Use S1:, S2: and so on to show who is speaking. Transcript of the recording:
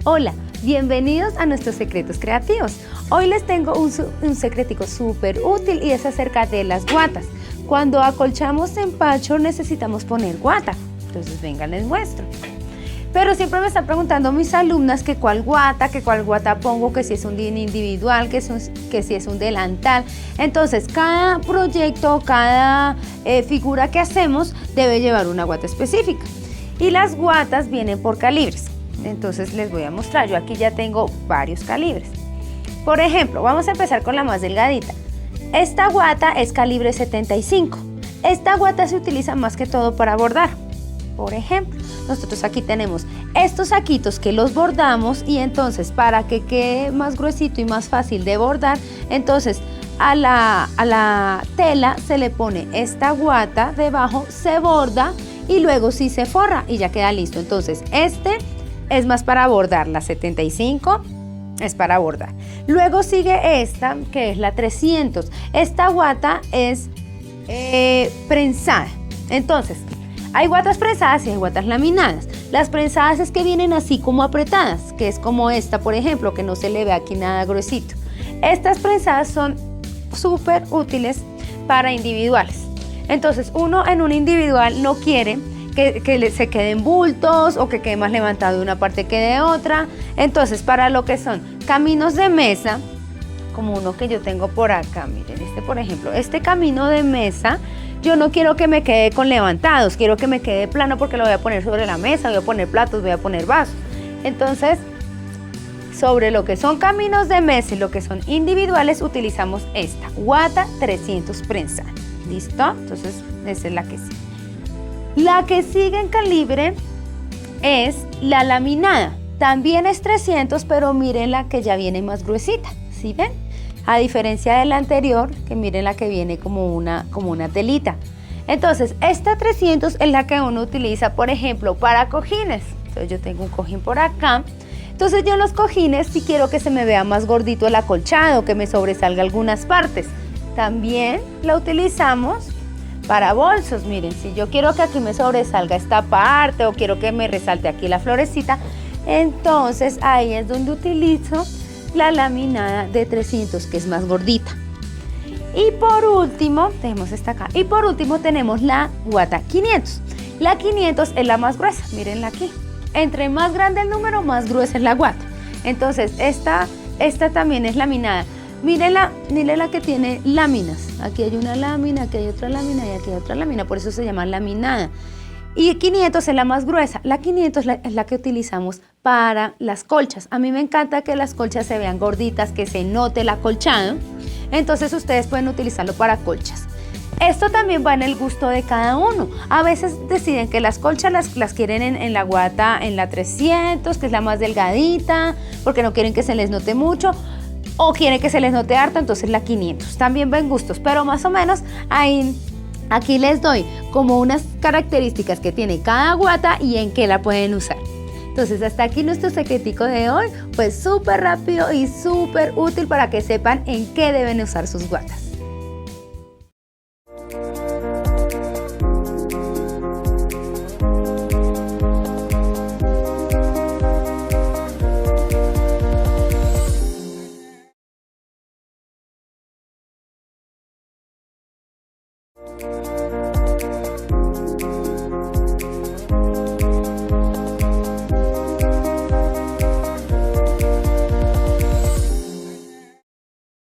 S1: Hola, bienvenidos a nuestros secretos creativos. Hoy les tengo un secretico súper útil y es acerca de las guatas. Cuando acolchamos empacho necesitamos poner guata, entonces venga, les muestro. Pero siempre me están preguntando mis alumnas que cuál guata pongo, que si es un individual, que si es un delantal. Entonces cada proyecto, cada figura que hacemos debe llevar una guata específica. Y las guatas vienen por calibres. Entonces les voy a mostrar, yo aquí ya tengo varios calibres. Por ejemplo, vamos a empezar con la más delgadita. Esta guata es calibre 75. Esta guata se utiliza más que todo para bordar. Por ejemplo, nosotros aquí tenemos estos saquitos que los bordamos y entonces para que quede más gruesito y más fácil de bordar, entonces a la tela se le pone esta guata debajo, se borda y luego sí se forra y ya queda listo. Entonces este es más para bordar, la 75 es para bordar. Luego sigue esta que es la 300. Esta guata es prensada. Entonces, hay guatas prensadas y hay guatas laminadas. Las prensadas es que vienen así como apretadas, que es como esta, por ejemplo, que no se le ve aquí nada gruesito. Estas prensadas son súper útiles para individuales. Entonces, uno en un individual no quiere que se queden bultos o que quede más levantado de una parte que de otra. Entonces, para lo que son caminos de mesa, como uno que yo tengo por acá, miren, este por ejemplo, este camino de mesa, yo no quiero que me quede con levantados, quiero que me quede plano porque lo voy a poner sobre la mesa, voy a poner platos, voy a poner vasos. Entonces, sobre lo que son caminos de mesa y lo que son individuales, utilizamos esta guata 300 prensada. ¿Listo? Entonces, esa es la que sigue. La que sigue en calibre es la laminada. También es 300, pero miren la que ya viene más gruesita. ¿Sí ven? A diferencia de la anterior, que miren la que viene como una telita. Entonces, esta 300 es la que uno utiliza, por ejemplo, para cojines. Entonces, yo tengo un cojín por acá. Entonces, yo en los cojines, si quiero que se me vea más gordito el acolchado, que me sobresalga algunas partes, también la utilizamos para bolsos. Miren, si yo quiero que aquí me sobresalga esta parte o quiero que me resalte aquí la florecita, entonces ahí es donde utilizo la laminada de 300, que es más gordita. Y por último, tenemos esta acá. Y por último tenemos la guata 500. La 500 es la más gruesa, mírenla aquí. Entre más grande el número, más gruesa es la guata. Entonces, esta también es laminada. Mírenla que tiene láminas. Aquí hay una lámina, aquí hay otra lámina y aquí hay otra lámina. Por eso se llama laminada. Y 500 es la más gruesa. La 500 es la que utilizamos para las colchas. A mí me encanta que las colchas se vean gorditas, que se note el acolchado. Entonces ustedes pueden utilizarlo para colchas. Esto también va en el gusto de cada uno. A veces deciden que las colchas las quieren en la guata, en la 300, que es la más delgadita, porque no quieren que se les note mucho. O quieren que se les note harto, entonces la 500. También ven gustos, pero más o menos aquí les doy como unas características que tiene cada guata y en qué la pueden usar. Entonces hasta aquí nuestro secretico de hoy, pues súper rápido y súper útil para que sepan en qué deben usar sus guatas.